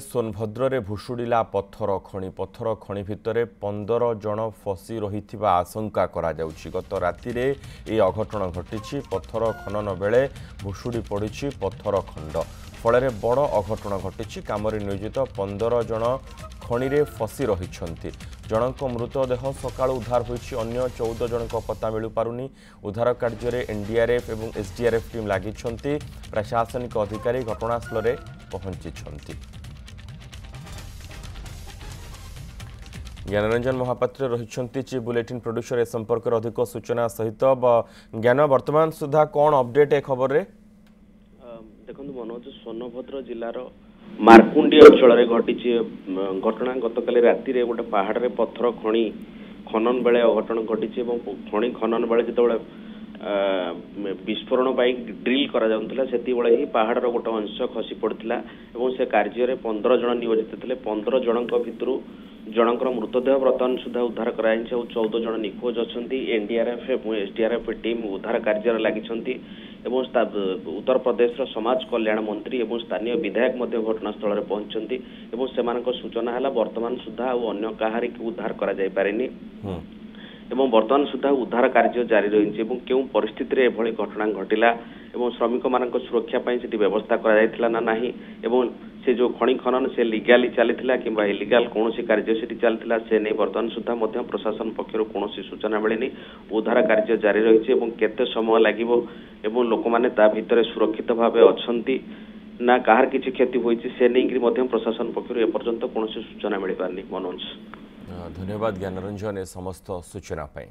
सोनभद्र भुशुड़िला पत्थर खଣି भितर 15 जन फसी रही आशंका करा जाउछि। गत राति रे ए अघटन घटी पत्थर खनन बेले भुशुड़ी पड़ी पत्थर खंड फल बड़ अघटन घटी। काम नियोजित 15 जन खଣି रे फसी रही जनक मृतदेह सकाळ उद्धार होइछि। अन्य 14 जनक पता मिलु पारुनी। उद्धार कार्य रे एनडीआरएफ एवं एसडीआरएफ टीम लागिछन्ति। प्रशासनिक अधिकारी घटनास्थल रे पहुंचिछन्ति। ज्ञानरंजन महापात्र रही चीफ बुलेटिन प्रोड्यूसर ए संपर्क अधिक सूचना सहित ज्ञान वर्तमान सुधा कौन अपडेट ए खबर रे देखो मनोज सोनभद्र जिलार मारकुंडी अंचल घटी घटना गतकाली राति रे गोटे पहाड़ रे पत्थर खଣି खनन बेले अघटन घटी खଣି खनन बेले जिते विस्फोरण ड्रिल करा जाउतला सेति बेले ही पहाड़ रो गोटे अंश खसी पड़थिला एवं से कार्य रे 15 जन नियोजित थिले। 15 जनक भितरु जनकर मृतदेह वर्तमान सुधा उद्धार कराई 14 जन निखोज अच्छा। एनडीआरएफ और एसडीआरएफ टीम उद्धार कार्य लगी। उत्तर प्रदेश समाज कल्याण मंत्री और स्थानीय विधायक घटनास्थल में पहुंचती और सूचना है वर्तमान सुधा अन्य कहार की उद्धार करा जाय पारेनी एवं वर्तमान सुधा उद्धार कार्य जारी रही। क्यों परिस्थिति रे एभली घटना घटिला एवं श्रमिक मान सुरक्षा से व्यवस्था करा ना नाही एवं से जो खଣି खनन से लीगाली चलीथिला किंबा इलीगाल कौन कार्य से चलता से नहीं वर्तमान सुधा प्रशासन पक्षर कौन सूचना मिलनी। उद्धार कार्य जारी रही केते समय लागिवो एवं लोक माने ता भितर सुरक्षित भाव अच्छी ना कहार किछि क्षति होइछि से नहीं प्रशासन पक्षर एपर्यंत कौन सूचना मिल पारनी। मनोज धन्यवाद ज्ञानरंजन ए समस्त सूचना पाई।